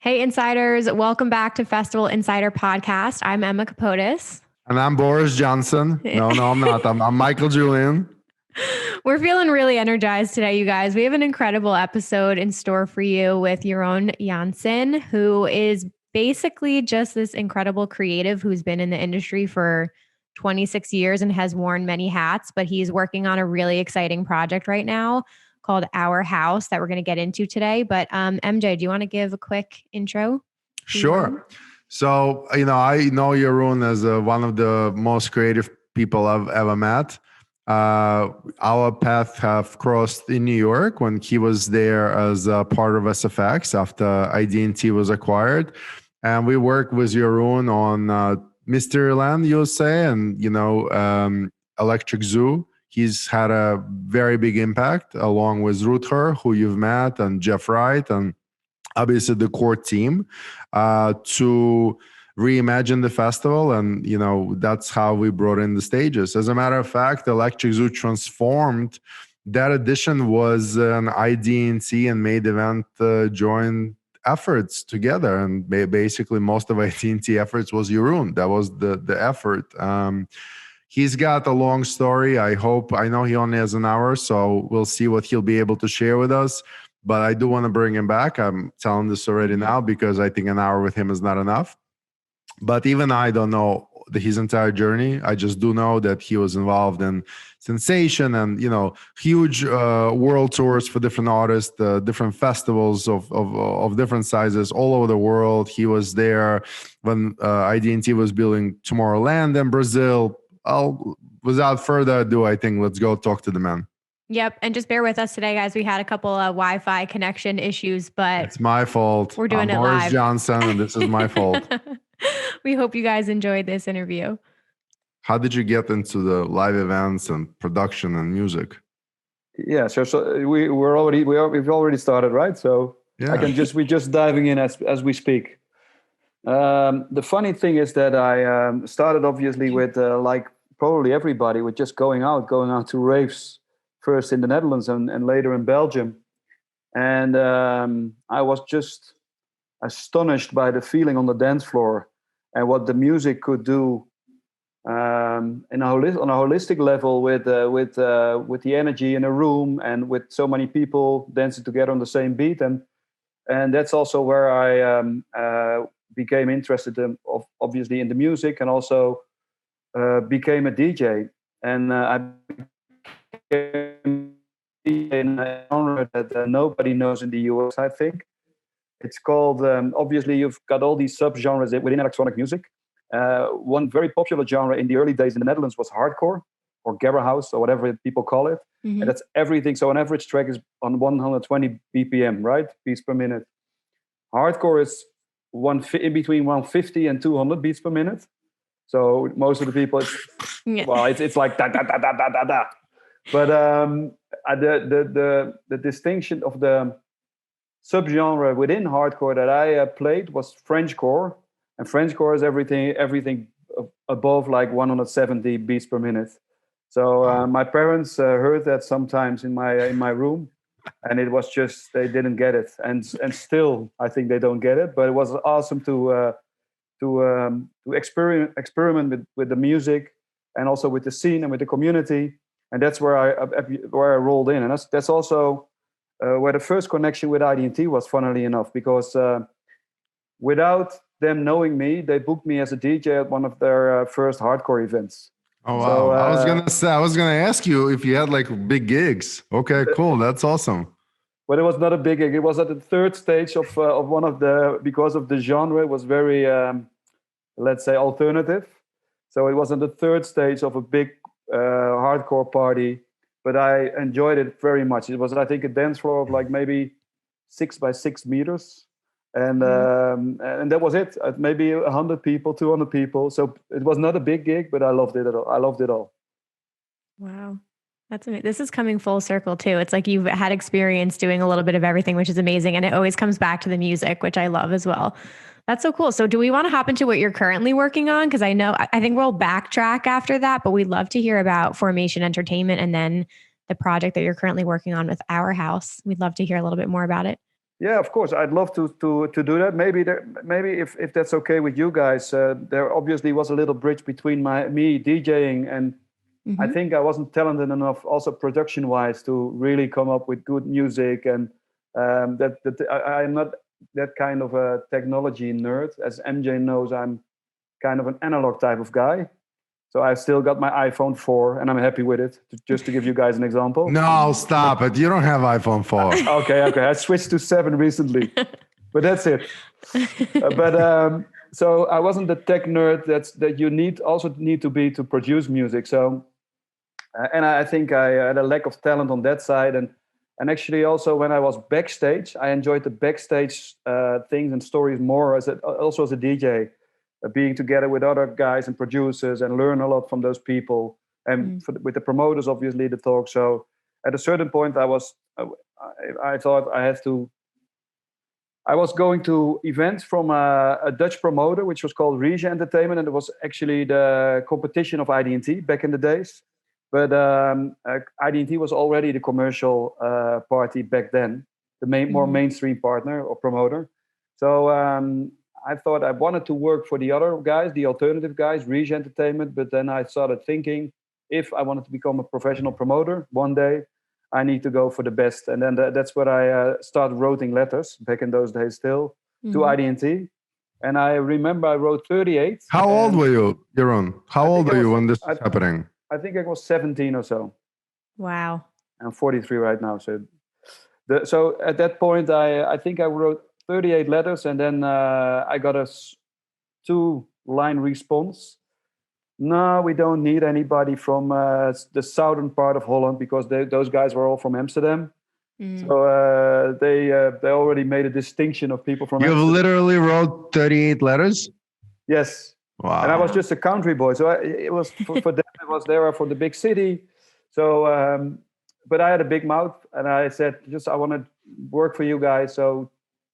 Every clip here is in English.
Hey, Insiders. Welcome back to Festival Insider Podcast. I'm Emma Capotis. And I'm Boris Johnson. No, I'm not. I'm Michael Julian. We're feeling really energized today, you guys. We have an incredible episode in store for you with Jeroen Jansen, who is basically just this incredible creative who's been in the industry for 26 years and has worn many hats, but he's working on a really exciting project right now called Our House that we're going to get into today. But MJ, do you want to give a quick intro? Sure. So, I know Jeroen as one of the most creative people I've ever met. Our paths have crossed in New York when he was there as a part of SFX after id&t was acquired. And we worked with Jeroen on Mysteryland, USA, and, Electric Zoo. He's had a very big impact along with Rutger, who you've met, and Jeff Wright, and obviously the core team to reimagine the festival. And, that's how we brought in the stages. As a matter of fact, Electric Zoo transformed. That edition was an id&t and Made event joint efforts together. And basically most of id&t efforts was Jeroen. That was the effort. He's got a long story. I know he only has an hour, so we'll see what he'll be able to share with us. But I do want to bring him back. I'm telling this already now because I think an hour with him is not enough. But even I don't know his entire journey. I just do know that he was involved in Sensation and, huge world tours for different artists, different festivals of different sizes all over the world. He was there when id&t was building Tomorrowland in Brazil. Without further ado, I think let's go talk to the man. Yep. And just bear with us today, guys. We had a couple of Wi-Fi connection issues, but it's my fault. We're doing it Boris live. Johnson, and this is my fault. We hope you guys enjoyed this interview. How did you get into the live events and production and music? Yeah, so we've already started, right? So yeah. We're just diving in as we speak. The funny thing is that I started obviously with like probably everybody with just going out to raves, first in the Netherlands and later in Belgium. And I was just astonished by the feeling on the dance floor and what the music could do on a holistic level with the energy in a room and with so many people dancing together on the same beat. And that's also where I became interested obviously in the music, and also became a DJ. And I became in a genre that nobody knows in the US, I think. It's called, obviously you've got all these sub-genres within electronic music. One very popular genre in the early days in the Netherlands was hardcore, or Gabber house, or whatever people call it. Mm-hmm. And that's everything. So an average track is on 120 BPM, right? Beats per minute. Hardcore is in between 150 and 200 beats per minute. So most of the people, it's like da da da da da da da. But the distinction of the subgenre within hardcore that I played was Frenchcore, and Frenchcore is everything above like 170 beats per minute. So my parents heard that sometimes in my room. And it was just, they didn't get it, and still I think they don't get it. But it was awesome to experiment with the music, and also with the scene and with the community. And that's where I rolled in, and that's also where the first connection with id&t was, funnily enough, because without them knowing me, they booked me as a DJ at one of their first hardcore events. Oh wow! So, I was gonna ask you if you had like big gigs. Okay, cool. That's awesome. But it was not a big gig. It was at the third stage of one of the, because of the genre was very, let's say, alternative. So it was at the third stage of a big hardcore party. But I enjoyed it very much. It was, I think, a dance floor of like maybe 6 by 6 meters. And that was it. Maybe 100 people, 200 people. So it was not a big gig, but I loved it all. I loved it all. Wow. That's amazing. This is coming full circle too. It's like you've had experience doing a little bit of everything, which is amazing. And it always comes back to the music, which I love as well. That's so cool. So do we want to hop into what you're currently working on? Because I think we'll backtrack after that, but we'd love to hear about Formation Entertainment and then the project that you're currently working on with Our House. We'd love to hear a little bit more about it. Yeah, of course. I'd love to do that. Maybe if that's okay with you guys, there obviously was a little bridge between me DJing, and I think I wasn't talented enough, also production wise, to really come up with good music. And I'm not that kind of a technology nerd. As MJ knows, I'm kind of an analog type of guy. So I still got my iPhone 4 and I'm happy with it, just to give you guys an example. No, stop it. You don't have iPhone 4. Okay. I switched to 7 recently, but that's it. So I wasn't the tech nerd that you need to be to produce music. So, and I think I had a lack of talent on that side. And actually also when I was backstage, I enjoyed the backstage things and stories more also as a DJ. Being together with other guys and producers and learn a lot from those people, and with the promoters, obviously the talk. So at a certain point, I thought I was going to events from a Dutch promoter, which was called Regia Entertainment, and it was actually the competition of id&t back in the days. But id&t was already the commercial party back then, the more mainstream partner or promoter. So I thought I wanted to work for the other guys, the alternative guys, Regia Entertainment. But then I started thinking, if I wanted to become a professional promoter one day, I need to go for the best. And then that's where I started writing letters back in those days still to id&t. And I remember I wrote 38. How old were you, Jeroen? How old were you when this was happening? I think I was 17 or so. Wow. I'm 43 right now. So at that point, I think I wrote 38 letters, and then I got a 2-line response. No, we don't need anybody from the southern part of Holland, because those guys were all from Amsterdam. So they already made a distinction of people from Amsterdam. You literally wrote 38 letters? Yes. Wow. And I was just a country boy. So it was for them, it was there for the big city. So, but I had a big mouth, and I said, I want to work for you guys. So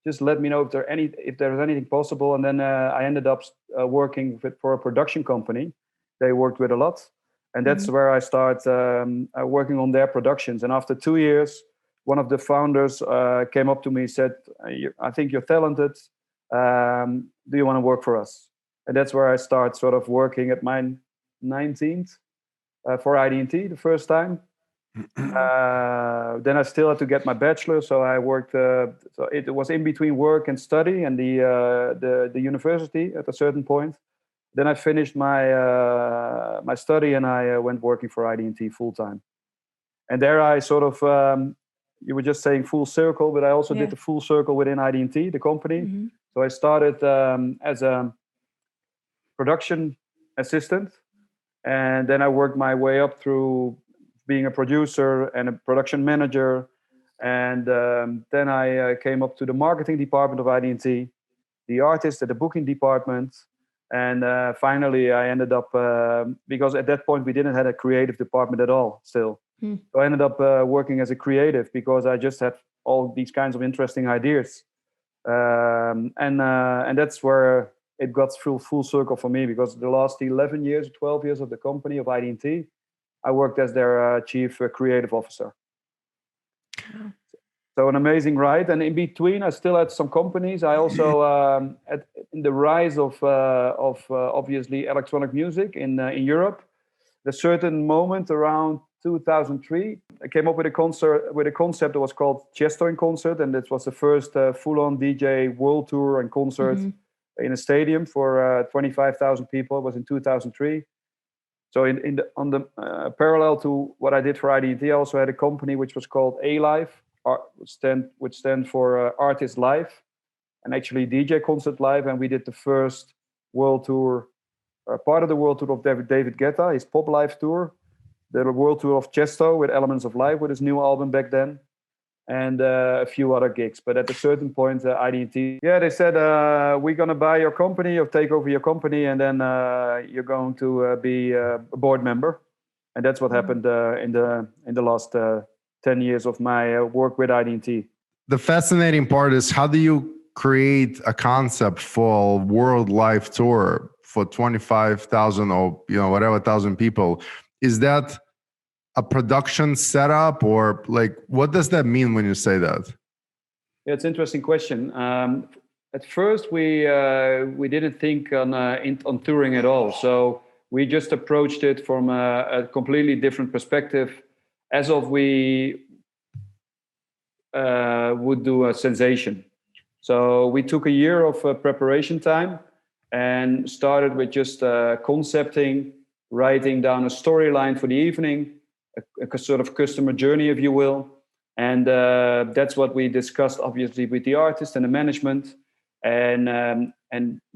just let me know if there's anything possible. And then I ended up working for a production company. They worked with a lot. And that's where I started working on their productions. And after 2 years, one of the founders came up to me and said, I think you're talented. Do you want to work for us? And that's where I started sort of working at my 19th for id&t the first time. Then I still had to get my bachelor, so I worked. So it was in between work and study and the university at a certain point. Then I finished my study, and I went working for id&t full time. And there I sort of you were just saying full circle, but I also did the full circle within id&t, the company. So I started as a production assistant, and then I worked my way up through being a producer and a production manager. And then I came up to the marketing department of id&t, the artist at the booking department. And finally, I ended up, because at that point, we didn't have a creative department at all still. So I ended up working as a creative, because I just had all these kinds of interesting ideas. And that's where it got full circle for me, because the last 12 years of the company of id&t, I worked as their chief creative officer. Wow. So an amazing ride. And in between, I still had some companies. I also, in the rise of obviously electronic music in Europe, at a certain moment around 2003, I came up with a concept that was called Tiesto in Concert. And it was the first full-on DJ world tour and concert in a stadium for 25,000 people. It was in 2003. So on the parallel to what I did for id&t, I also had a company which was called A-Live, which stand for Artist Live, and actually DJ Concert Live. And we did the first world tour, part of the world tour of David Guetta, his Pop Live tour, the world tour of Tiesto with Elements of Life with his new album back then, and a few other gigs. But at a certain point, id&t, they said, we're going to buy your company or take over your company, and then you're going to be a board member. And that's what happened in the last 10 years of my work with id&t. The fascinating part is, how do you create a concept for a world live tour for 25,000 or whatever thousand people? Is that a production setup, or like, what does that mean when you say that? Yeah, it's an interesting question. At first, we didn't think on touring at all. So we just approached it from a completely different perspective, as of we would do a Sensation. So we took a year of preparation time and started with just concepting, writing down a storyline for the evening, a sort of customer journey, if you will. And that's what we discussed, obviously, with the artist and the management. And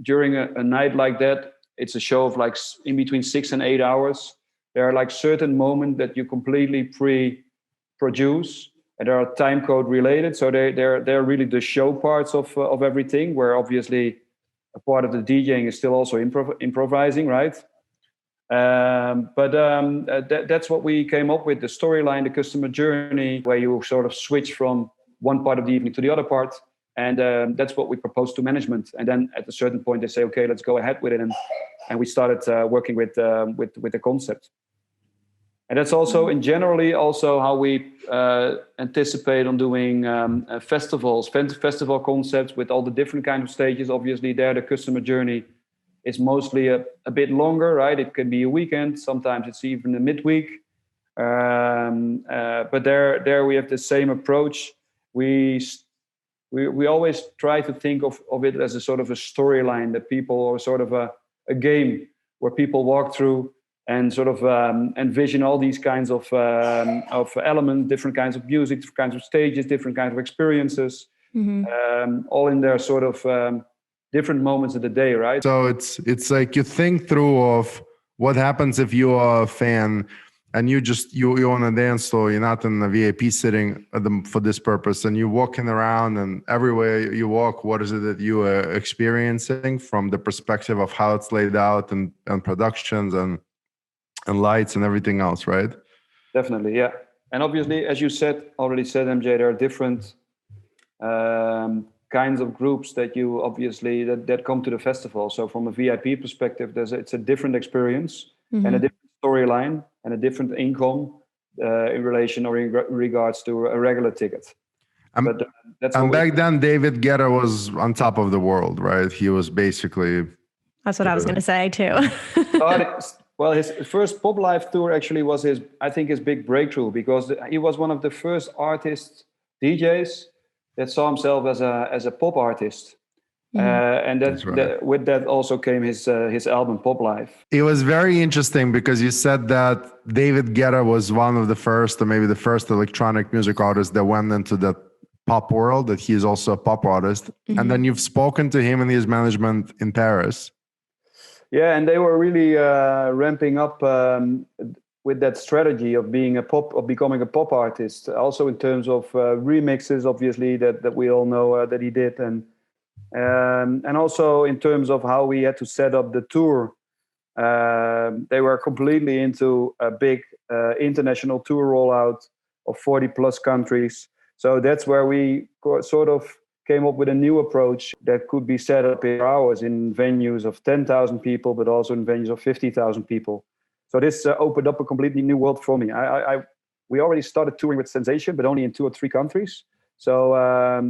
during a night like that, it's a show of like in between 6 and 8 hours. There are like certain moments that you completely pre-produce, and they are time code related. So they're really the show parts of everything, where obviously a part of the DJing is still also improvising, right? That's what we came up with, the storyline, the customer journey, where you sort of switch from one part of the evening to the other part. And that's what we proposed to management. And then at a certain point, they say, okay, let's go ahead with it. And we started working with the concept. And that's also in generally also how we anticipate on doing festivals, festival concepts with all the different kinds of stages. Obviously, there the customer journey is mostly a bit longer, right? It can be a weekend. Sometimes it's even a midweek. But there we have the same approach. We always try to think of it as a sort of a storyline that people, or sort of a game where people walk through and sort of envision all these kinds of elements, different kinds of music, different kinds of stages, different kinds of experiences, all in their sort of different moments of the day, right? So it's like you think through of what happens if you are a fan and you're on a dance floor, you're not in a VIP sitting for this purpose, and you're walking around, and everywhere you walk, what is it that you are experiencing from the perspective of how it's laid out and productions and lights and everything else, right? Definitely, yeah. And obviously, as you already said, MJ, there are different kinds of groups that you obviously that come to the festival. So from a VIP perspective, it's a different experience and a different storyline and a different income in relation or in regards to a regular ticket. And back then, David Guetta was on top of the world, right? He was basically... That's what I was going to say too. Well, his first Pop Live tour actually was his big breakthrough, because he was one of the first artists, DJs, that saw himself as a pop artist. And with that also came his album Pop Live. It was very interesting because you said that David Guetta was one of the first, or maybe the first electronic music artist that went into the pop world, that he is also a pop artist. And then you've spoken to him and his management in Paris. Yeah, and they were really ramping up with that strategy of becoming a pop artist. Also in terms of remixes, obviously, that we all know that he did, and also in terms of how we had to set up the tour. They were completely into a big international tour rollout of 40 plus countries. So that's where we sort of came up with a new approach that could be set up in hours in venues of 10,000 people, but also in venues of 50,000 people. So this opened up a completely new world for me. We already started touring with Sensation, but only in 2 or 3 countries. So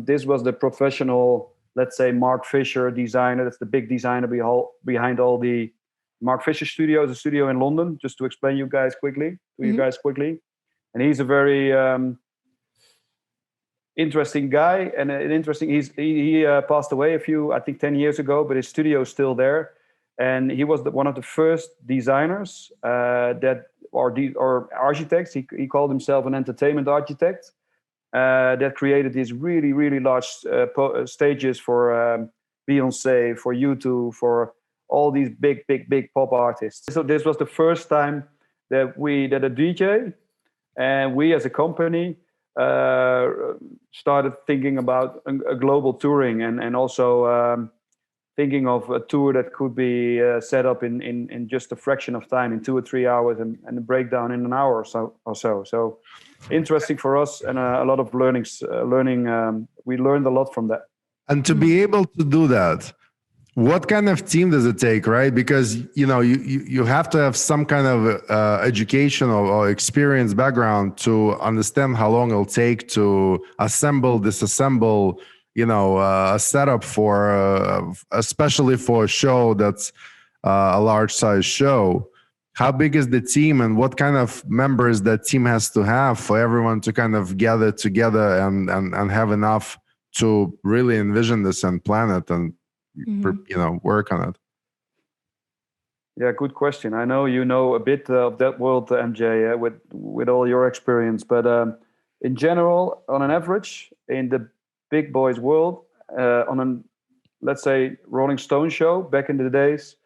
this was the professional, let's say, Mark Fisher designer. That's the big designer behind all the Mark Fisher Studios, a studio in London, just to explain you guys quickly. And he's a very interesting guy, and he passed away 10 years ago, but his studio is still there. And he was one of the first designers or architects. He called himself an entertainment architect that created these really, really large stages for Beyonce, for U2, for all these big pop artists. So this was the first time that a DJ and we as a company started thinking about a global touring and also thinking of a tour that could be set up in just a fraction of time, in 2 or 3 hours, and a breakdown in an hour or so. So interesting for us, and a lot of learning. We learned a lot from that. And to be able to do that, what kind of team does it take, right? Because you have to have some kind of educational or experience background to understand how long it'll take to assemble, disassemble, a setup for especially for a show that's a large size show. How big is the team, and what kind of members that team has to have for everyone to kind of gather together and have enough to really envision this and plan it and work on it? Yeah, good question. I know you know a bit of that world, MJ, with all your experience. But in general, on an average, in the big boys world, on an, let's say, Rolling Stone show back in the days,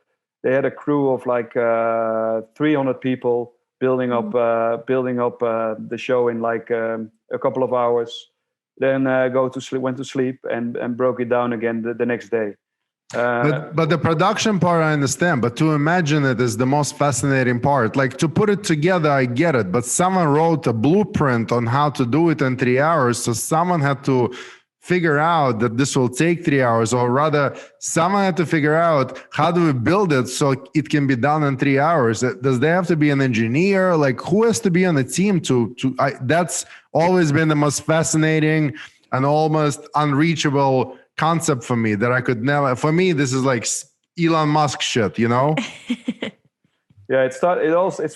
they had a crew of like 300 people building up the show in like a couple of hours. Then went to sleep, and broke it down again the next day. But the production part I understand, but to imagine it is the most fascinating part. Like, to put it together, I get it, but someone wrote a blueprint on how to do it in 3 hours, so someone had to figure out that this will take 3 hours, or rather someone had to figure out how do we build it so it can be done in 3 hours. Does there have to be an engineer? Like, who has to be on the team that's always been the most fascinating and almost unreachable concept for me, that I could never. For me, this is like Elon Musk shit, Yeah, it's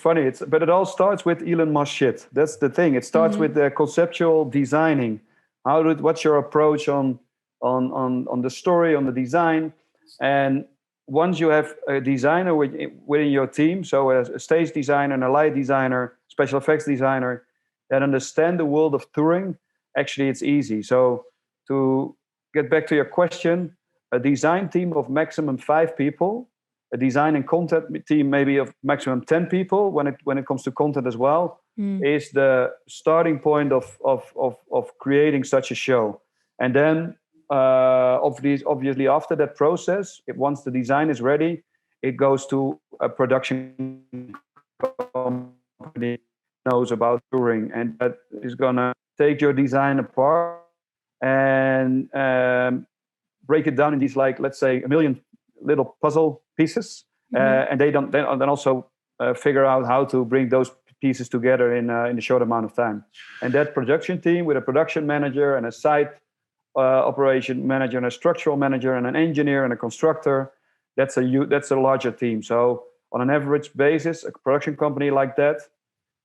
funny. But it all starts with Elon Musk shit. That's the thing. It starts with the conceptual designing. What's your approach on the story, on the design? And once you have a designer within your team, so a stage designer and a light designer, special effects designer, that understand the world of touring, actually it's easy. So to get back to your question, a design team of maximum 5 people, a design and content team maybe of maximum 10 people when it comes to content as well, is the starting point of creating such a show. And then obviously after that process, once the design is ready, it goes to a production company knows about touring, and that is gonna take your design apart and break it down in these, like, let's say, 1 million little puzzle pieces, and they then also figure out how to bring those pieces together in a short amount of time. And that production team, with a production manager and a site operation manager and a structural manager and an engineer and a constructor, that's a larger team. So on an average basis, a production company like that,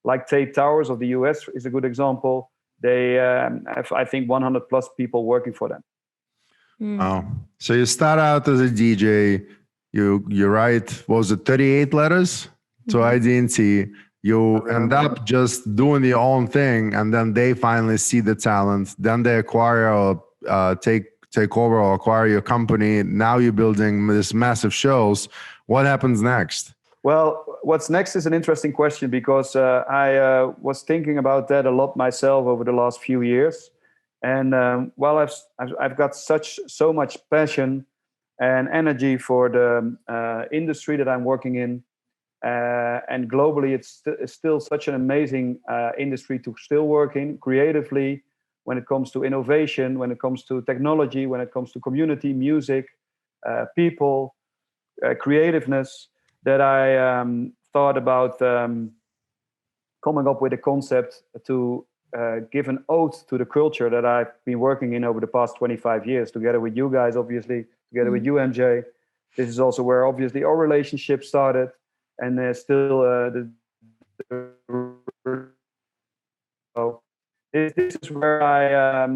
like Tate Towers of the US is a good example. They have, I think, 100 plus people working for them. Wow. So you start out as a DJ, you write, what was it, 38 letters to id&t. You end up just doing your own thing, and then they finally see the talent. Then they acquire or take over or acquire your company. Now you're building this massive shows. What happens next? Well, what's next is an interesting question, because I was thinking about that a lot myself over the last few years. And while I've got so much passion and energy for the industry that I'm working in, and globally, it's still such an amazing industry to still work in creatively, when it comes to innovation, when it comes to technology, when it comes to community, music, people, creativeness, that I thought about coming up with a concept to give an ode to the culture that I've been working in over the past 25 years, together with you guys, obviously, together with you, MJ. This is also where obviously our relationship started, and still so this is where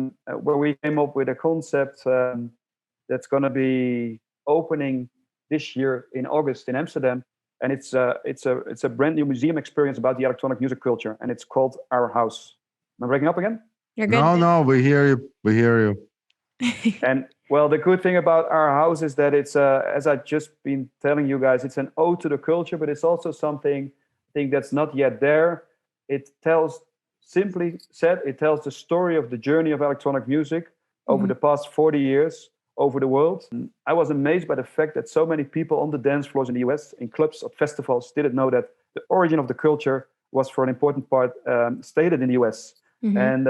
where we came up with a concept that's going to be opening this year in August in Amsterdam, and it's a brand new museum experience about the electronic music culture, and it's called Our House. Am I breaking up again? You're good. No, we hear you. And well, the good thing about Our House is that it's as I've just been telling you guys, it's an ode to the culture, but it's also something I think that's not yet there. It tells, simply said, it tells the story of the journey of electronic music over the past 40 years over the world. I was amazed by the fact that so many people on the dance floors in the US, in clubs, at festivals, didn't know that the origin of the culture was, for an important part, stated in the US. And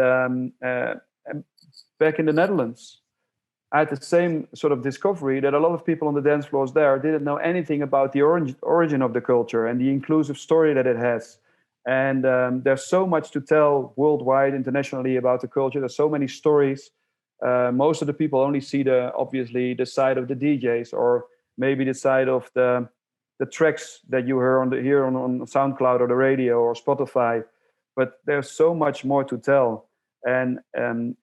back in the Netherlands, I had the same sort of discovery that a lot of people on the dance floors there didn't know anything about the origin of the culture and the inclusive story that it has. And there's so much to tell worldwide, internationally about the culture. There's so many stories. Most of the people only see obviously the side of the DJs, or maybe the side of the tracks that you hear on SoundCloud or the radio or Spotify. But there's so much more to tell, and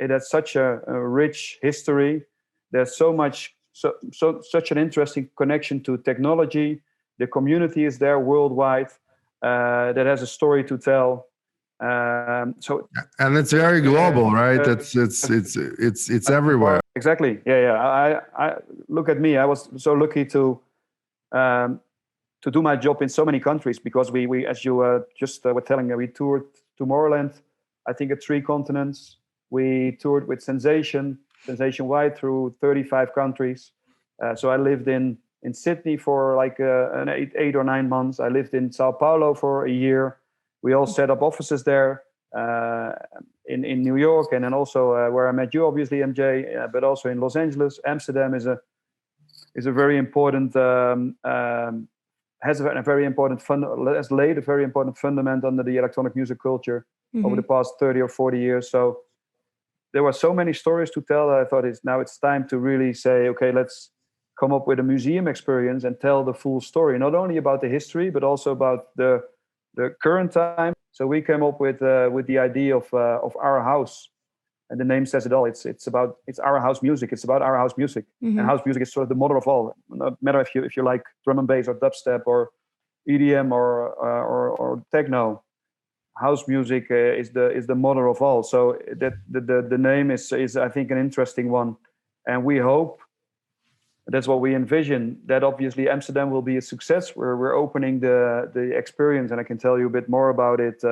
it has such a rich history. There's such an interesting connection to technology. The community is there worldwide that has a story to tell. And it's very global, right? It's everywhere. Exactly. Yeah. I look at me. I was so lucky to do my job in so many countries, because we as you just were telling me, we toured Tomorrowland, I think, at 3 continents. We toured with Sensation wide through 35 countries. So I lived in Sydney for like an 8 or 9 months. I lived in Sao Paulo for a year. We all set up offices there in New York, and then also where I met you, obviously, MJ, but also in Los Angeles. Amsterdam is a very important has laid a very important fundament under the electronic music culture over the past 30 or 40 years. So there were so many stories to tell that I thought it's time to really say, okay, let's come up with a museum experience and tell the full story, not only about the history, but also about the current time. So we came up with the idea of our house, and the name says it all. It's our house music. It's about our house music, and house music is sort of the mother of all. No matter if you like drum and bass or dubstep or EDM or techno, house music is the mother of all. So that the name is I think an interesting one, and we hope. That's what we envision, that obviously Amsterdam will be a success. We're opening the experience, and I can tell you a bit more about it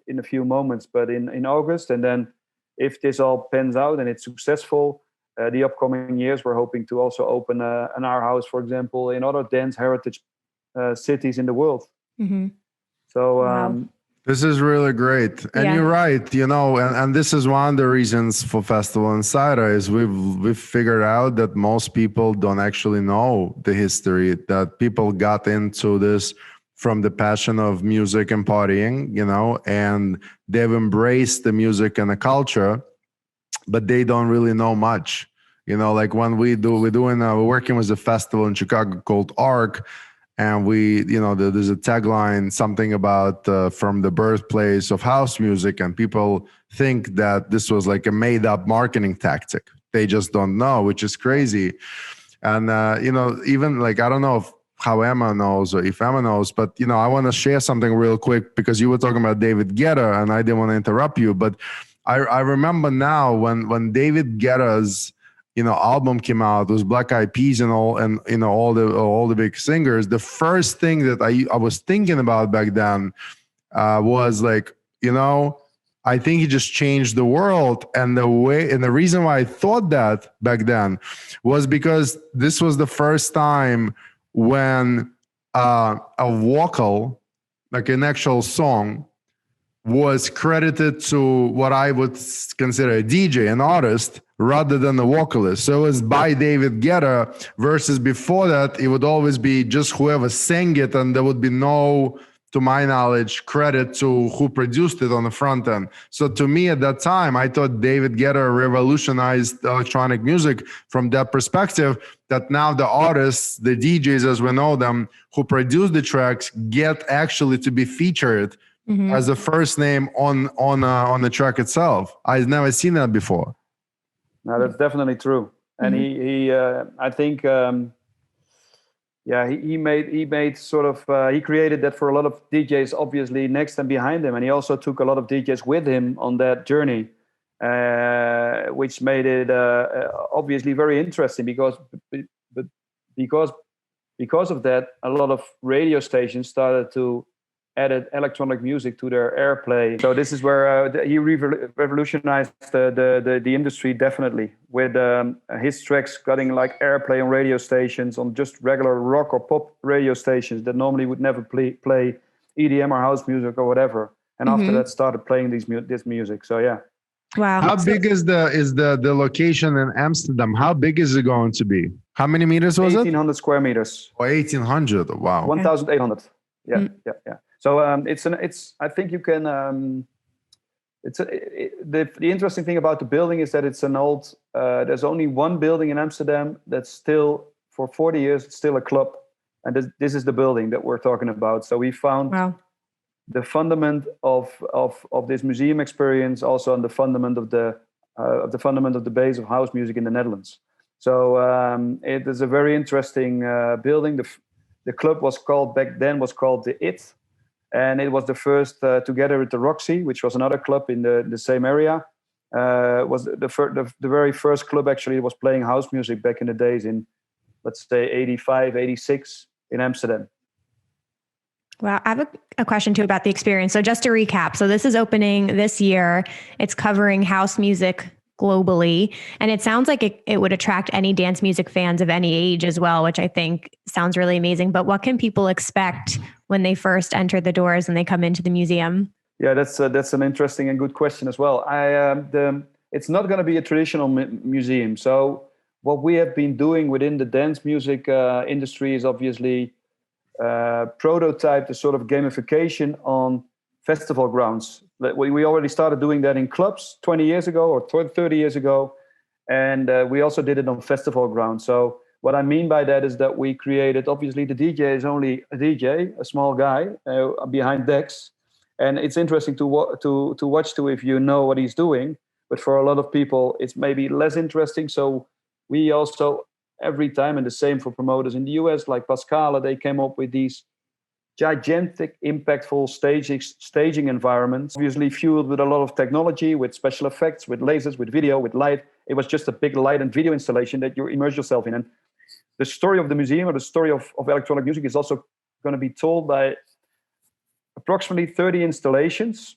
in a few moments, but in August. And then if this all pans out and it's successful, the upcoming years, we're hoping to also open an Our House, for example, in other dance heritage cities in the world. So Wow. This is really great. And you're right, and this is one of the reasons for Festival Insider is we've figured out that most people don't actually know the history, that people got into this from the passion of music and partying, and they've embraced the music and the culture, but they don't really know much. Like when we're working with a festival in Chicago called ARC, and there's a tagline, something about from the birthplace of house music, and people think that this was like a made-up marketing tactic. They just don't know, which is crazy. And even like, I don't know how Emma knows or if Emma knows, but I want to share something real quick, because you were talking about David Guetta, and I didn't want to interrupt you, but I remember now when David Guetta's album came out, those Black Eyed Peas and all, and all the big singers. The first thing that I was thinking about back then was like, I think he just changed the world, and the reason why I thought that back then was because this was the first time when a vocal, like an actual song, was credited to what I would consider a DJ, an artist, rather than a vocalist. So it was by David Guetta, versus before that, it would always be just whoever sang it, and there would be no, to my knowledge, credit to who produced it on the front end. So to me at that time, I thought David Guetta revolutionized electronic music from that perspective, that now the artists, the DJs as we know them, who produce the tracks, get actually to be featured as the first name on the track itself. I've never seen that before. No, that's definitely true. And he I think, he made sort of, he created that for a lot of DJs, obviously next and behind him. And he also took a lot of DJs with him on that journey, which made it obviously very interesting, because of that, a lot of radio stations started to added electronic music to their airplay. So this is where he revolutionized the industry, definitely, with his tracks getting like airplay on radio stations, on just regular rock or pop radio stations that normally would never play EDM or house music or whatever. And after that, started playing this music. So yeah. Wow. How big is the location in Amsterdam? How big is it going to be? How many meters was 1,800 square meters. it? 1,800. Wow. 1,800. Yeah, yeah. So I think you can. The interesting thing about the building is that it's an old. There's only one building in Amsterdam that's still, for 40 years, it's still a club, and this is the building that we're talking about. So we found the fundament of this museum experience, also on the fundament of the base of house music in the Netherlands. So it is a very interesting building. The club was called back then the id&t. And it was the first, together with the Roxy, which was another club in the same area, was the very first club actually was playing house music back in the days in, let's say, 85, 86 in Amsterdam. Wow. I have a question too about the experience. So just to recap, so this is opening this year. It's covering house music globally. And it sounds like it would attract any dance music fans of any age as well, which I think sounds really amazing. But what can people expect when they first enter the doors and they come into the museum? Yeah, that's an interesting and good question as well. It's not going to be a traditional museum. So what we have been doing within the dance music industry is obviously prototype the sort of gamification on festival grounds. We already started doing that in clubs 20 years ago or 30 years ago. And we also did it on festival grounds. So what I mean by that is that we created, obviously the DJ is only a DJ, a small guy behind decks. And it's interesting to watch too if you know what he's doing. But for a lot of people, it's maybe less interesting. So we also, every time, and the same for promoters in the US, like Pascale, they came up with these gigantic, impactful staging environments, obviously fueled with a lot of technology, with special effects, with lasers, with video, with light. It was just a big light and video installation that you immerse yourself in. And the story of the museum, or the story of electronic music, is also going to be told by approximately 30 installations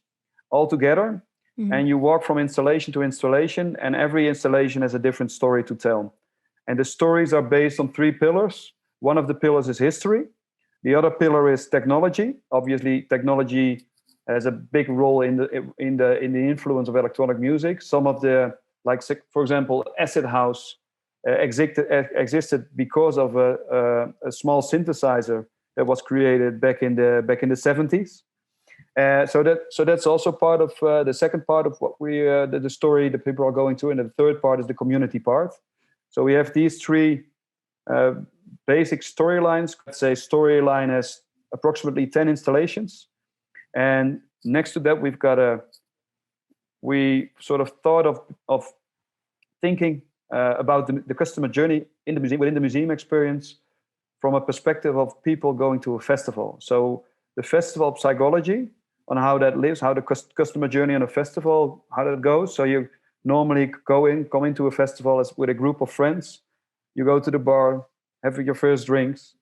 altogether. Mm-hmm. And you walk from installation to installation, and every installation has a different story to tell. And the stories are based on 3 pillars. One of the pillars is history. The other pillar is technology. Obviously, technology has a big role in the influence of electronic music. Some of the, like, for example, acid house existed because of a small synthesizer that was created back in the 70s. So that's also part of the second part of what the story that people are going to, and the third part is the community part. So we have these 3 basic storylines. Let's say storyline has approximately 10 installations, and next to that we sort of thought of thinking about the customer journey in the museum, within the museum experience, from a perspective of people going to a festival. So the festival psychology on how that lives, how the customer journey on a festival, how that goes. So you normally come into a festival with a group of friends. You go to the bar, have your first drinks,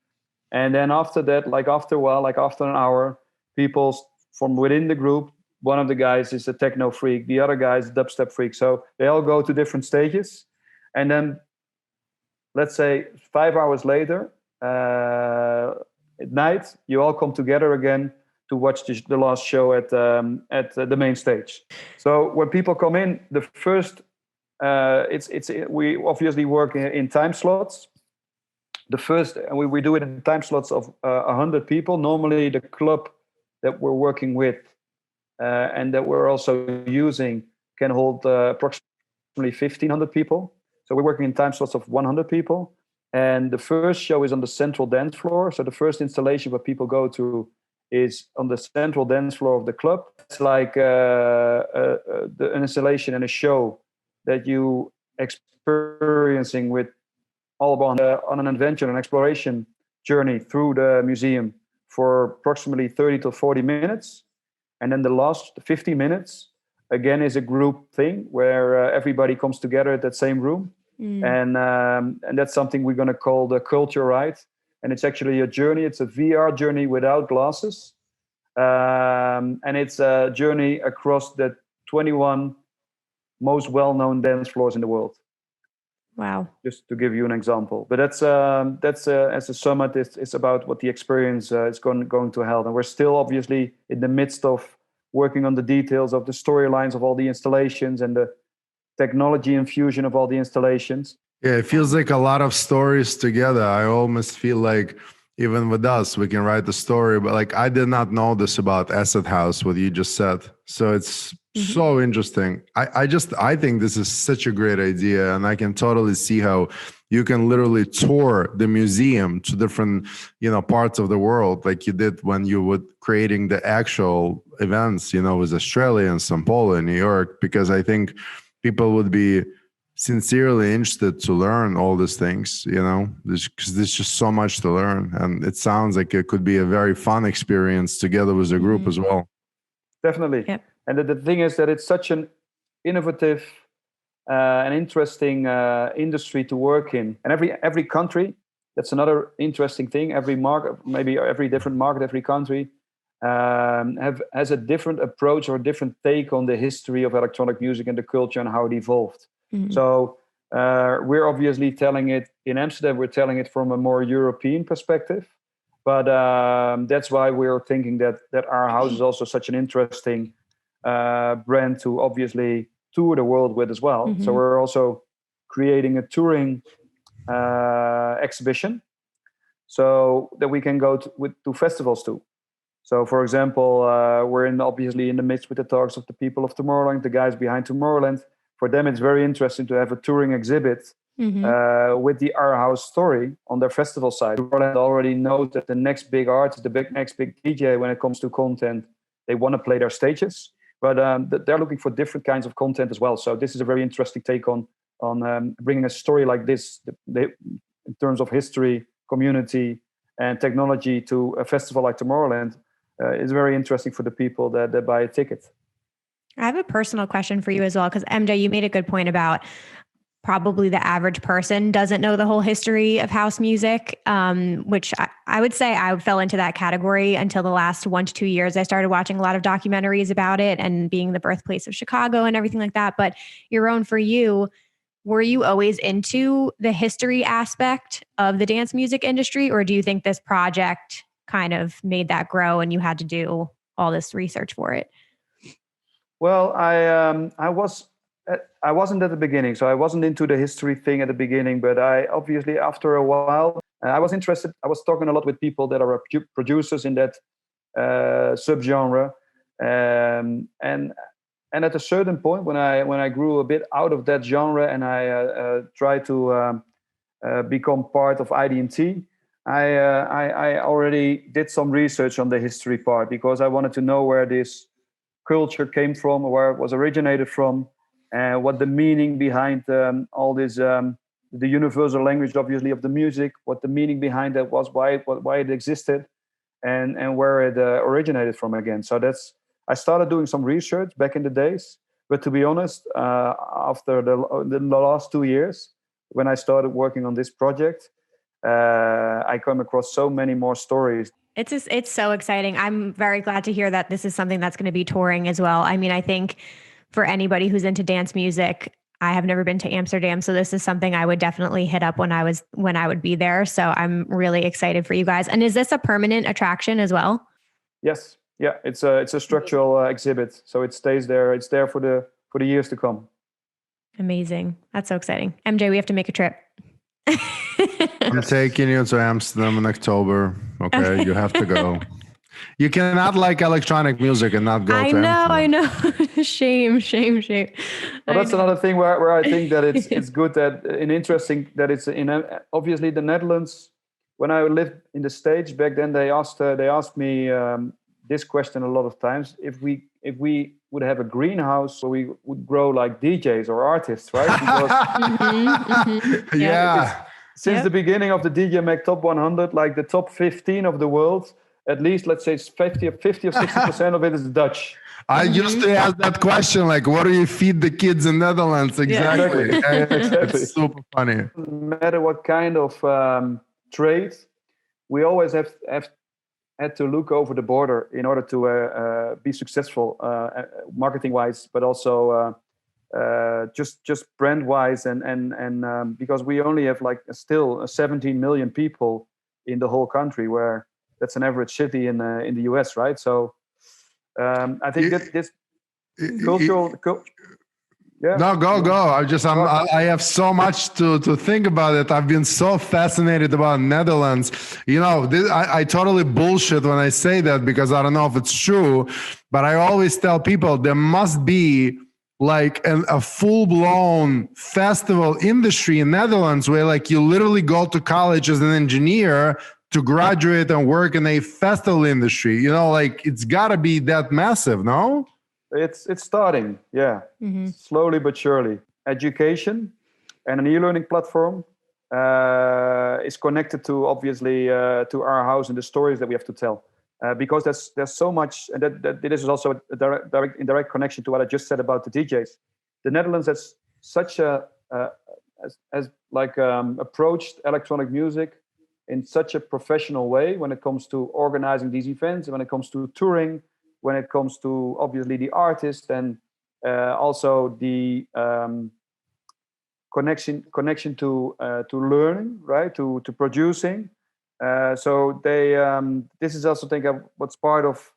and then after that, like after a while, like after an hour, people from within the group, one of the guys is a techno freak, the other guy is a dubstep freak. So they all go to different stages, and then let's say 5 hours later, at night, you all come together again to watch the last show at the main stage. So when people come in, the first we obviously work in time slots. The first, we do it in time slots of 100 people. Normally, the club that we're working with and that we're also using can hold approximately 1,500 people. So we're working in time slots of 100 people. And the first show is on the central dance floor. So the first installation where people go to is on the central dance floor of the club. It's like an installation and a show that you experiencing with all on an adventure, an exploration journey through the museum for approximately 30 to 40 minutes. And then the last 50 minutes, again, is a group thing where everybody comes together at that same room. And that's something we're going to call the culture ride. And it's actually a journey. It's a VR journey without glasses. And it's a journey across the 21 most well-known dance floors in the world. Wow. Just to give you an example. But that's as a summit, it's about what the experience is going to help. And we're still obviously in the midst of working on the details of the storylines of all the installations and the technology infusion of all the installations. Yeah, it feels like a lot of stories together. I almost feel like even with us, we can write the story. But like, I did not know this about Acid House, what you just said. So it's so interesting. I think this is such a great idea, and I can totally see how you can literally tour the museum to different, parts of the world, like you did when you were creating the actual events, with Australia and São Paulo and New York, because I think people would be sincerely interested to learn all these things, because there's just so much to learn. And it sounds like it could be a very fun experience together with the group as well. Definitely. Yep. And the thing is that it's such an innovative and interesting industry to work in. And every country, that's another interesting thing. Every market, maybe every different market, every country has a different approach or a different take on the history of electronic music and the culture and how it evolved. So we're obviously telling it in Amsterdam, we're telling it from a more European perspective. But that's why we're thinking that our house is also such an interesting brand to obviously tour the world with as well. So we're also creating a touring exhibition so that we can go to festivals too. So, for example, we're obviously in the midst with the talks of the people of Tomorrowland, the guys behind Tomorrowland. For them, it's very interesting to have a touring exhibit with the Our House story on their festival side. Tomorrowland already knows that the next big artist, next big DJ, when it comes to content, they want to play their stages. But they're looking for different kinds of content as well. So this is a very interesting take on bringing a story like this, in terms of history, community, and technology, to a festival like Tomorrowland. Is very interesting for the people that buy a ticket. I have a personal question for you as well, because MJ, you made a good point about probably the average person doesn't know the whole history of house music, which I would say I fell into that category until the last 1 to 2 years. I started watching a lot of documentaries about it and being the birthplace of Chicago and everything like that. But Jeroen, for you, were you always into the history aspect of the dance music industry, or do you think this project kind of made that grow and you had to do all this research for it? Well, I wasn't at the beginning, so I wasn't into the history thing at the beginning. But I obviously, after a while, I was interested. I was talking a lot with people that are producers in that subgenre, and at a certain point, when I grew a bit out of that genre and I tried to become part of id&t, I already did some research on the history part, because I wanted to know where this culture came from, where it was originated from, and what the meaning behind all this, the universal language, obviously, of the music, what the meaning behind that was, why it existed, and where it originated from again. So I started doing some research back in the days. But to be honest, after the last 2 years, when I started working on this project, I come across so many more stories. It's so exciting. I'm very glad to hear that this is something that's going to be touring as well. I mean, I think for anybody who's into dance music, I have never been to Amsterdam, so this is something I would definitely hit up when I would be there. So I'm really excited for you guys. And is this a permanent attraction as well? Yes. Yeah, it's a structural exhibit, so it stays there. It's there for the years to come. Amazing. That's so exciting. MJ, we have to make a trip. I'm taking you to Amsterdam in October. Okay, you have to go. You cannot like electronic music and not go to Amsterdam. I know. Shame. Well, that's another thing where I think that it's good that interesting that it's in obviously the Netherlands. When I lived in the States back then, they asked me this question a lot of times: if we would have a greenhouse where we would grow like DJs or artists, right? Because Yeah. Since the beginning of the DJ Mag Top 100, like the top 15 of the world, at least, let's say 50 or 60% of it is Dutch. I used to ask that question, like, what do you feed the kids in Netherlands? Exactly. Exactly. It's super funny. No matter what kind of trade, we always have had to look over the border in order to be successful marketing-wise, but also just brand-wise, and because we only have like still 17 million people in the whole country, where that's an average city in the US, right? So I think that this cultural. Yeah. No, go. I have so much to think about it. I've been so fascinated about Netherlands. I totally bullshit when I say that because I don't know if it's true, but I always tell people there must be like a full-blown festival industry in Netherlands where like you literally go to college as an engineer to graduate and work in a festival industry. Like it's got to be that massive, no? It's starting, yeah, slowly but surely. Education and an e-learning platform is connected to obviously to our house and the stories that we have to tell. Because there's so much, and that this is also a direct indirect connection to what I just said about the DJs. The Netherlands has such approached electronic music in such a professional way when it comes to organizing these events, and when it comes to touring, when it comes to obviously the artist, and also the connection to learning, right, to producing. So they this is also, I think, what's part of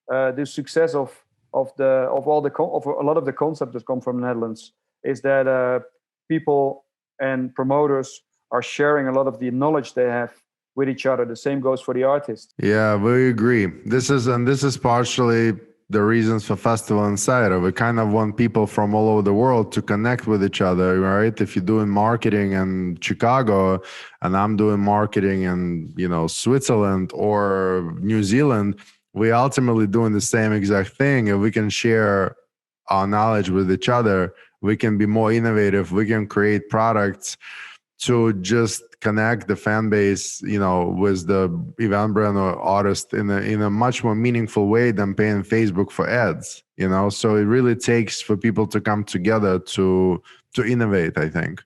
the success of a lot of the concepts that come from the Netherlands is that people and promoters are sharing a lot of the knowledge they have with each other. The same goes for the artists. Yeah, we agree. This is partially the reasons for Festival Insider. We kind of want people from all over the world to connect with each other, right? If you're doing marketing in Chicago and I'm doing marketing in, Switzerland or New Zealand, we ultimately doing the same exact thing. If we can share our knowledge with each other, we can be more innovative. We can create products to just connect the fan base, with the event brand or artist in a much more meaningful way than paying Facebook for ads, So it really takes for people to come together to innovate, I think.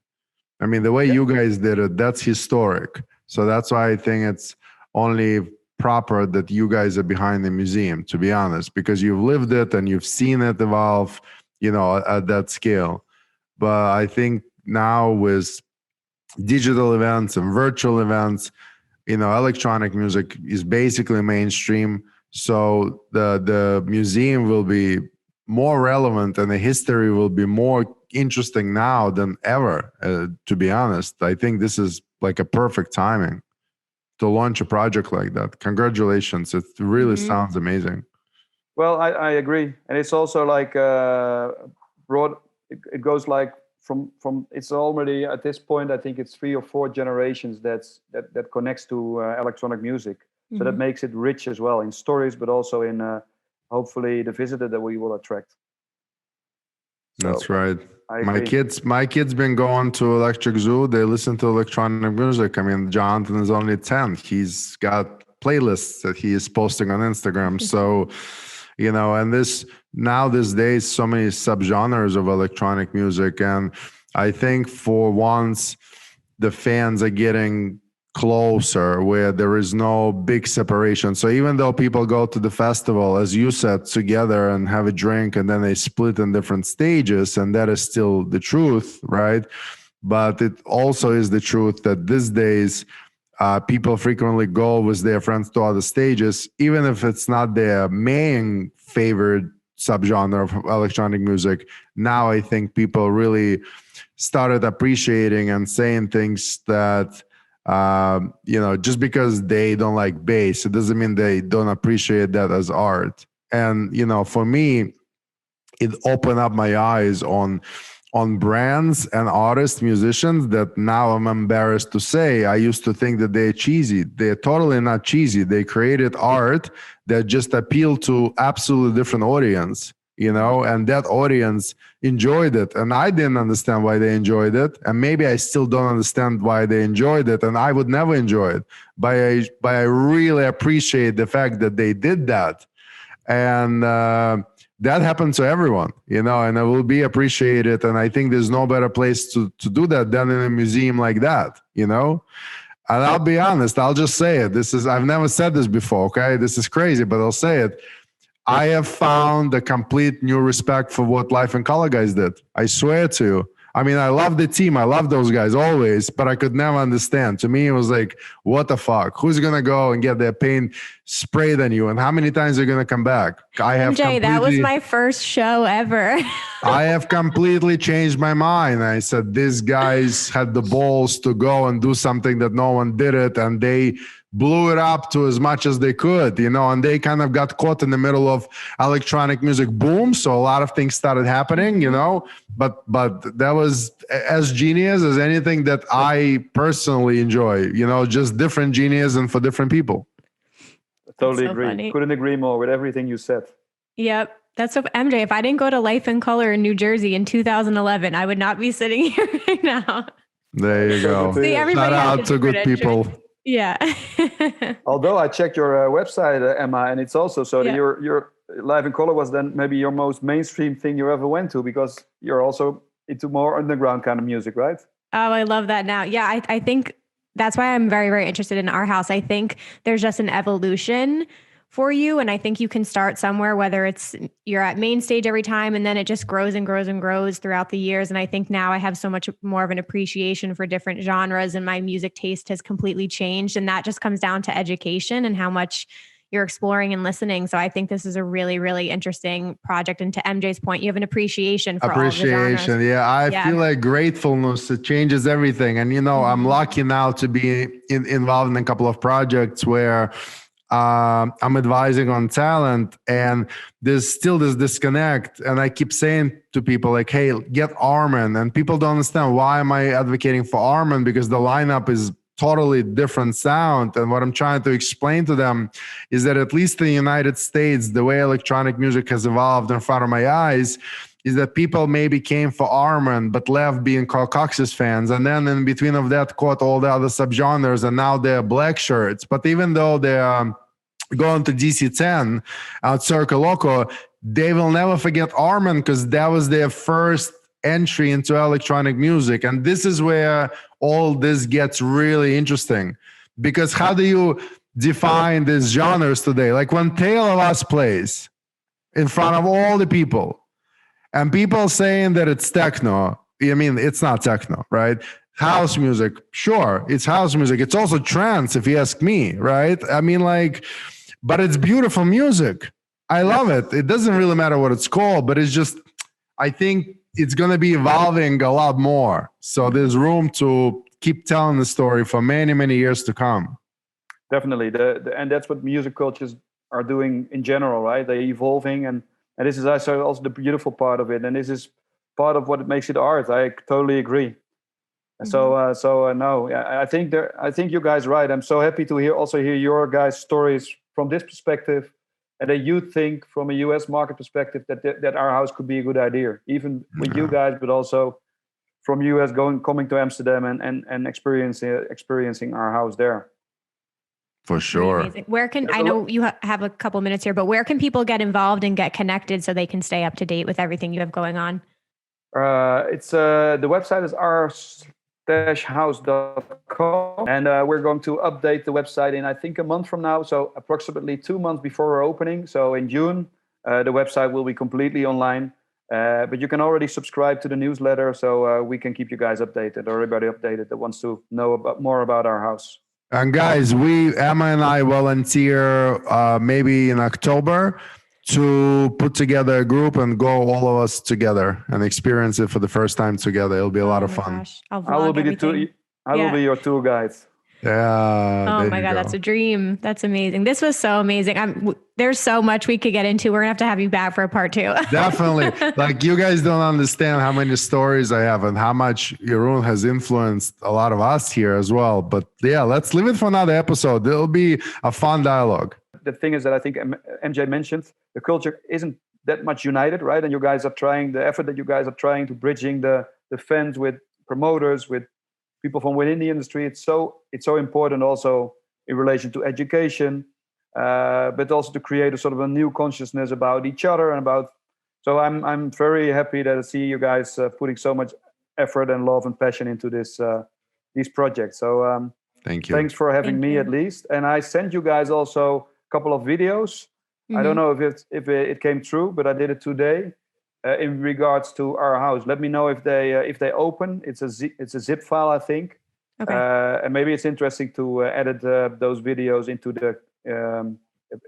I mean, the way you guys did it, that's historic. So that's why I think it's only proper that you guys are behind the museum, to be honest, because you've lived it and you've seen it evolve, at that scale. But I think now with digital events and virtual events, electronic music is basically mainstream. So the museum will be more relevant and the history will be more interesting now than ever. To be honest, I think this is like a perfect timing to launch a project like that. Congratulations. It really sounds amazing. Well, I agree. And it's also like broad, it goes like from it's already at this point, I think it's 3 or 4 generations that connects to electronic music. So that makes it rich as well in stories, but also in hopefully the visitor that we will attract. So, that's right. My kids been going to Electric Zoo. They listen to electronic music. I mean, Jonathan is only 10. He's got playlists that he is posting on Instagram. So, and these days, so many subgenres of electronic music. And I think for once, the fans are getting closer where there is no big separation. So even though people go to the festival, as you said, together and have a drink and then they split in different stages, and that is still the truth, right? But it also is the truth that these days, people frequently go with their friends to other stages, even if it's not their main favorite subgenre of electronic music. Now I think people really started appreciating and saying things that, just because they don't like bass, it doesn't mean they don't appreciate that as art. And, for me, it opened up my eyes on brands and artists, musicians that now I'm embarrassed to say. I used to think that they're cheesy. They're totally not cheesy. They created art that just appealed to absolutely different audience, and that audience enjoyed it. And I didn't understand why they enjoyed it. And maybe I still don't understand why they enjoyed it. And I would never enjoy it. But I really appreciate the fact that they did that. And that happened to everyone, and it will be appreciated. And I think there's no better place to do that than in a museum like that, And I'll be honest, I'll just say it. I've never said this before, okay? This is crazy, but I'll say it. I have found a complete new respect for what Life in Color guys did. I swear to you. I mean, I love the team. I love those guys always, but I could never understand. To me, it was like, what the fuck? Who's going to go and get their paint sprayed on you, and how many times are going to come back? MJ, that was my first show ever. I have completely changed my mind. I said, these guys had the balls to go and do something that no one did it. And they blew it up to as much as they could, and they kind of got caught in the middle of electronic music boom. So a lot of things started happening, but that was as genius as anything that I personally enjoy, just different genius and for different people. Totally agree. Funny. Couldn't agree more with everything you said. Yep. That's so, MJ, if I didn't go to Life in Color in New Jersey in 2011, I would not be sitting here right now. There you go. See, shout out to good people. Yeah. Although I checked your website, Emma, and it's also so that your Live in Color was then maybe your most mainstream thing you ever went to, because you're also into more underground kind of music, right? Oh, I love that now. Yeah, I think that's why I'm very, very interested in Our House. I think there's just an evolution for you. And I think you can start somewhere, whether it's you're at main stage every time, and then it just grows and grows and grows throughout the years. And I think now I have so much more of an appreciation for different genres, and my music taste has completely changed. And that just comes down to education and how much you're exploring and listening. So I think this is a really, really interesting project. And to MJ's point, you have an appreciation for all the genres. Yeah. I feel like gratefulness, it changes everything. And, I'm lucky now to be involved in a couple of projects where I'm advising on talent, and there's still this disconnect. And I keep saying to people like, hey, get Armin. And people don't understand, why am I advocating for Armin? Because the lineup is totally different sound. And what I'm trying to explain to them is that at least in the United States, the way electronic music has evolved in front of my eyes is that people maybe came for Armin, but left being Carl Cox's fans. And then in between of that caught all the other subgenres, and now they're black shirts. But even though they're going to DC-10 out Circo Loco, they will never forget Armin, because that was their first entry into electronic music. And this is where all this gets really interesting, because how do you define these genres today? Like when Tale of Us plays in front of all the people, and people saying that it's techno, it's not techno, right? House music, sure, it's house music. It's also trance, if you ask me, right? But it's beautiful music. I love it. It doesn't really matter what it's called, but it's just, I think it's going to be evolving a lot more. So there's room to keep telling the story for many, many years to come. Definitely. And that's what music cultures are doing in general, right? They're evolving, and this is also the beautiful part of it. And this is part of what makes it art. I totally agree. Mm-hmm. No, I think you guys are right. I'm so happy to hear your guys' stories from this perspective, and that you think from a US market perspective that Our House could be a good idea, even with you guys, but also from US coming to Amsterdam and experiencing Our House there. For sure. Amazing. I know you have a couple minutes here, but where can people get involved and get connected so they can stay up to date with everything you have going on? It's the website is our-house.com, and we're going to update the website in, I think, a month from now, so approximately 2 months before we're opening. So in June, the website will be completely online, but you can already subscribe to the newsletter, so we can keep you guys updated, or everybody updated that wants to know more about Our House. And guys, Emma and I volunteer maybe in October to put together a group and go all of us together and experience it for the first time together. It'll be a lot of fun. I will be will be your tour guide. Yeah. Oh my God, that's a dream. That's amazing. This was so amazing. There's so much we could get into. We're gonna have to have you back for a part 2. Definitely. Like, you guys don't understand how many stories I have and how much Jeroen has influenced a lot of us here as well. But yeah, let's leave it for another episode. It'll be a fun dialogue. The thing is that I think MJ mentioned, the culture isn't that much united, right? And you guys are trying, the effort that you guys are trying to bridging the fans with promoters, with people from within the industry. It's so important also in relation to education, but also to create a sort of a new consciousness about each other and about. So I'm very happy that I see you guys putting so much effort and love and passion into these projects. So thank you. Thanks for having me at least. And I sent you guys also a couple of videos. Mm-hmm. I don't know if it came through, but I did it today. In regards to Our House, let me know if they open. It's a zip file, I think. Okay. And maybe it's interesting to edit those videos into the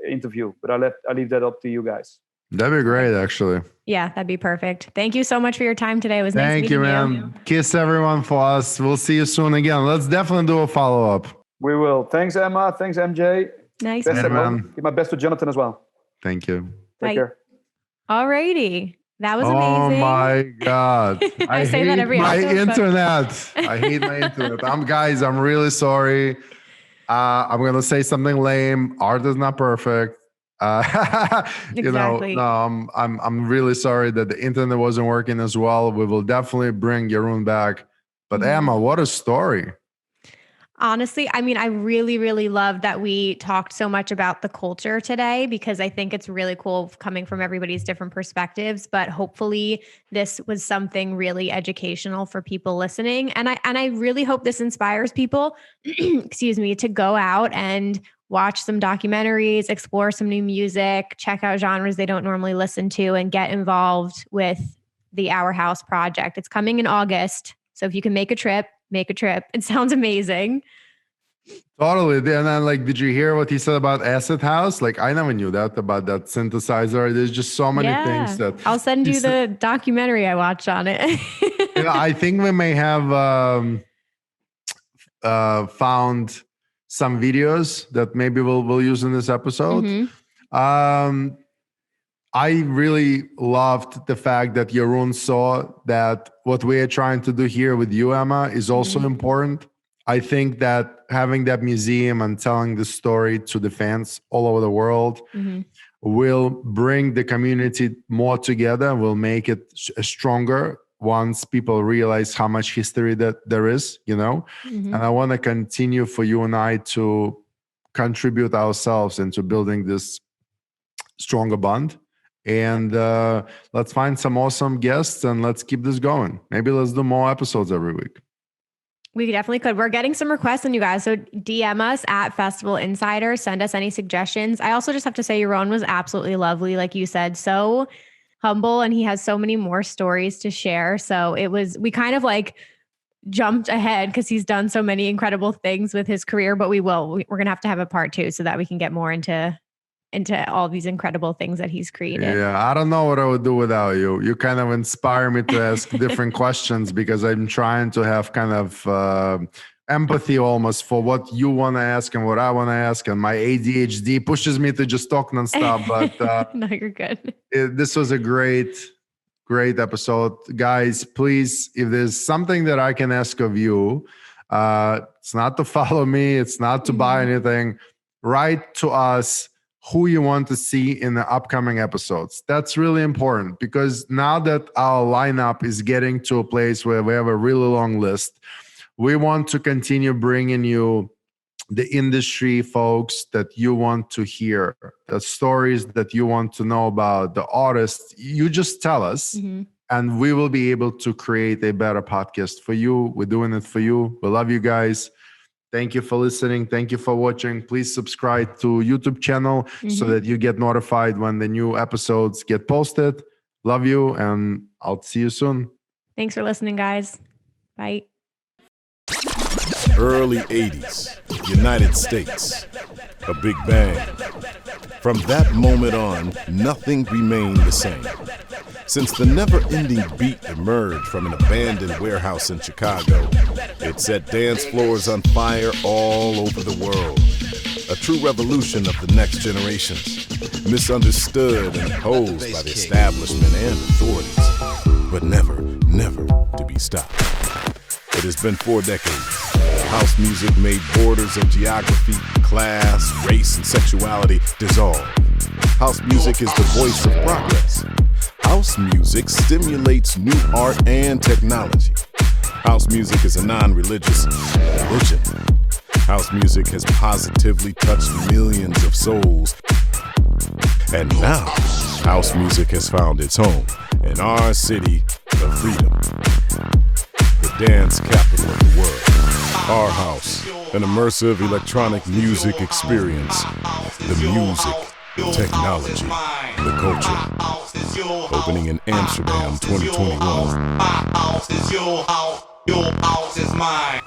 interview. But I leave that up to you guys. That'd be great, actually. Yeah, that'd be perfect. Thank you so much for your time today. It was nice meeting you. Thank you, man. Kiss everyone for us. We'll see you soon again. Let's definitely do a follow-up. We will. Thanks, Emma. Thanks, MJ. Nice. Give my best to Jonathan as well. Thank you. Take care. Alrighty. That was amazing. Oh my God. I say that every my episode, internet. I hate my internet. I'm really sorry. I'm going to say something lame. Art is not perfect. Exactly. I'm really sorry that the internet wasn't working as well. We will definitely bring Jeroen back. But Emma, what a story. Honestly, I mean, I really, really love that we talked so much about the culture today, because I think it's really cool coming from everybody's different perspectives. But hopefully this was something really educational for people listening. And I really hope this inspires people, excuse me, to go out and watch some documentaries, explore some new music, check out genres they don't normally listen to, and get involved with the Our House project. It's coming in August. So if you can make a trip, make a trip. It sounds amazing. Totally. And then, did you hear what he said about Acid House? I never knew that about that synthesizer. There's just so many things that I'll send you the documentary I watched on it. I think we may have found some videos that maybe we'll use in this episode. I really loved the fact that Jeroen saw that what we are trying to do here with you, Emma, is also important. I think that having that museum and telling the story to the fans all over the world will bring the community more together, will make it stronger once people realize how much history that there is, And I want to continue for you and I to contribute ourselves into building this stronger bond. And let's find some awesome guests and let's keep this going. Maybe let's do more episodes every week. We definitely could. We're getting some requests on you guys. So DM us at Festival Insider. Send us any suggestions. I also just have to say, Jeroen was absolutely lovely. Like you said, so humble, and he has so many more stories to share. So we kind of jumped ahead because he's done so many incredible things with his career, but we're going to have a part 2 so that we can get more into all these incredible things that he's created. Yeah, I don't know what I would do without you. You kind of inspire me to ask different questions, because I'm trying to have kind of empathy almost for what you want to ask and what I want to ask. And my ADHD pushes me to just talk nonstop. But no, you're good. This was a great episode. Guys, please, if there's something that I can ask of you, it's not to follow me. It's not to buy anything. Write to us who you want to see in the upcoming episodes. That's really important, because now that our lineup is getting to a place where we have a really long list, we want to continue bringing you the industry folks that you want to hear, the stories that you want to know about, the artists. You just tell us, and we will be able to create a better podcast for you. We're doing it for you. We love you guys. Thank you for listening. Thank you for watching. Please subscribe to YouTube channel so that you get notified when the new episodes get posted. Love you, and I'll see you soon. Thanks for listening, guys. Bye. Early 80s, United States, a big bang. From that moment on, nothing remained the same. Since the never-ending beat emerged from an abandoned warehouse in Chicago, it set dance floors on fire all over the world. A true revolution of the next generations, misunderstood and opposed by the establishment and authorities, but never, never to be stopped. It has been 4 decades. House music made borders of geography, class, race, and sexuality dissolve. House music is the voice of progress. House music stimulates new art and technology. House music is a non-religious religion. House music has positively touched millions of souls. And now, house music has found its home in our city of freedom, the dance capital of the world. Our house, an immersive electronic music experience. The music, the technology, the culture. Opening in Amsterdam 2021. My house is your house is mine.